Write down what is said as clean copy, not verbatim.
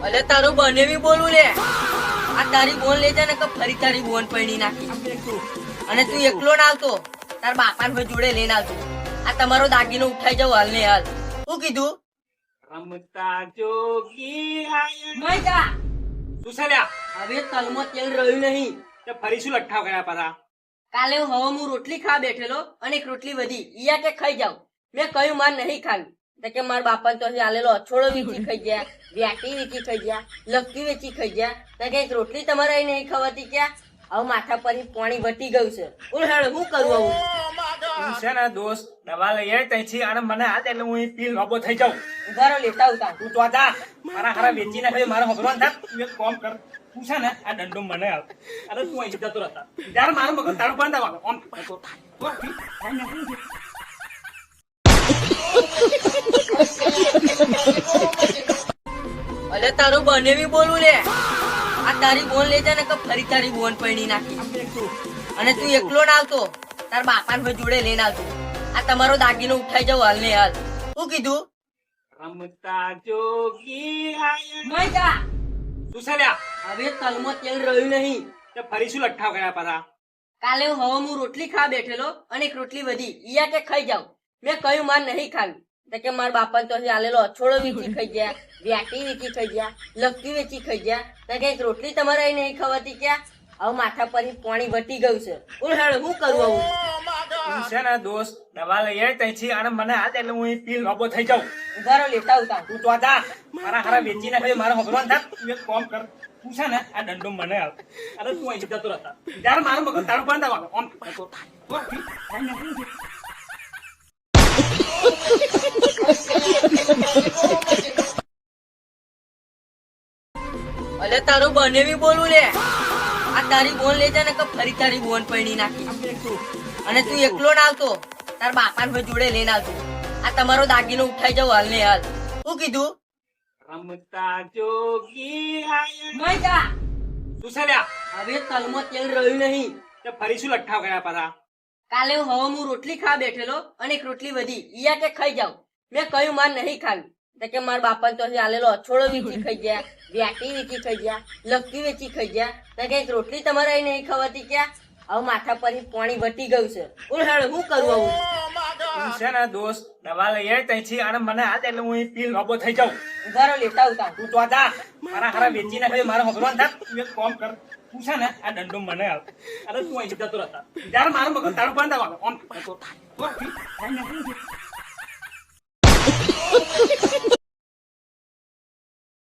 અલે તારું બને બી બોલું લે. આ તારી બોન લઈ જા ને કે ફરી તારી બોન પૈણી નાખી. અને તું એકલો ના આવતો, તાર બાપાને ભાઈ જોડે લઈને આવતો. આ તમારો દાગીનો ઉઠાઈ જાવ હાલ ને હાલ. શું કીધું? રમતા જોગી આયા. મૈકા તું છે લ્યા? હવે તલમાં તેલ રહ્યું નહીં. તે ફરી શું લઠ્ઠાવ કર્યા પાછા? કાલે હું રોટલી ખા બેઠેલો અને એક રોટલી વધી ઈયા કે ખાઈ જાવ. મેં કહ્યું માર નહીં ખાવી. તો કે મારા બાપાને તો આલેલો અછોડો વીચી ખાઈ ગયા, વ્યાટી વીચી ખાઈ ગયા, લક્કી વેચી ખાઈ ગયા. તો કે એક રોટલી તમારે અહીં નહીં ખવાતી ક્યાં? હવે માથા પર પાણી વટી ગયું છે. બોલ હેડ શું કરું આવું? તું છે ને દોસ્ત દવા લઈ આવી તઈથી અને મને આ એટલે હું પીલ લોબો થઈ જાઉં. ઉધારો લેતા આવતા. તું તો જા મારા હારા વેચી નાખે મારો હબરવાન થાક. તું એક કામ કર, તું છે ને આ દંડો મને આપ. અરે તું અહીં જતો રહેતા ત્યારે મારું મગજ તારું બંધ આવવાનું. આમ અલે તારું બને બી બોલું લે. આ તારી બોન લઈ જા ને કે ફરી તારી બોન પૈણી નાખી. અને તું એકલો ના આવતો, તાર બાપાને ભાઈ જોડે લઈને આવતો. આ તમારો દાગીનો ઉઠાઈ જાવ હાલ ને હાલ. શું કીધું? રમતા જોગી આયા. મૈકા તું છે લ્યા? હવે તલમાં તેલ રહ્યું નહીં. તે ફરી શું લઠ્ઠાવ કર્યા પાછા? કાલે હું રોટલી ખા બેઠેલો અને એક રોટલી વધી ઈયા કે ખાઈ જાવ. મેં કહ્યું માર નહીં ખાવી. તો કે મારા બાપાને તો આલેલો અછોડો વીચી ખાઈ ગયા, વ્યાટી વીચી ખાઈ ગયા, લક્કી વેચી ખાઈ ગયા. તો કે એક રોટલી તમારે અહીં નહીં ખવાતી ક્યાં? હવે માથા પર પાણી વટી ગયું છે. બોલ હેડ શું કરું આવું? તું છે ને દોસ્ત દવા લઈ આવી તઈથી અને મને આ એટલે હું પીલ લોબો થઈ જાઉં. ઉધારો લેતા આવતા. તું તો જા મારા હારા વેચી નાખે મારો હબરવાન થાક. તું એક કામ કર, તું છે ને આ દંડો મને આપ. અરે તું અહીં જતો રહેતા ત્યારે મારું મગજ તારું બંધ આવવાનું. આમ અલે તારું બને બી બોલું લે. આ તારી બોન લઈ જા ને કે ફરી તારી બોન પૈણી નાખી. અને તું એકલો ના આવતો, તાર બાપાને ભાઈ જોડે લઈને આવતો. આ તમારો દાગીનો ઉઠાઈ જાવ હાલ ને હાલ. શું કીધું? રમતા જોગી આયા. મૈકા તું છે લ્યા? હવે તલમાં તેલ રહ્યું નહીં. તે ફરી શું લઠ્ઠાવ કર્યા પાછા? કાલે હું રોટલી ખા બેઠેલો અને એક રોટલી વધી ઈયા કે ખાઈ જાવ. મેં કહ્યું માર નહીં ખાવી. તો કે મારા બાપાને તો આલેલો અછોડો વીચી ખાઈ ગયા, વ્યાટી વીચી ખાઈ ગયા, લક્કી વેચી ખાઈ ગયા. તો કે એક રોટલી તમારે અહીં નહીં ખવાતી ક્યાં? હવે માથા પર પાણી વટી ગયું છે. બોલ હેડ શું કરું આવું? તું છે ને દોસ્ત દવા લઈ આવી તઈથી અને મને આ એટલે હું પીલ લોબો થઈ જાઉં. ઉધારો લેતા આવતા. તું તો જા મારા હારા વેચી નાખે મારો હબરવાન થાક. તું એક કામ કર, તું છે ને આ દંડો મને આપ. અરે તું અહીં જતો રહેતા ત્યારે મારું મગજ તારું બંધ આવવાનું. આમ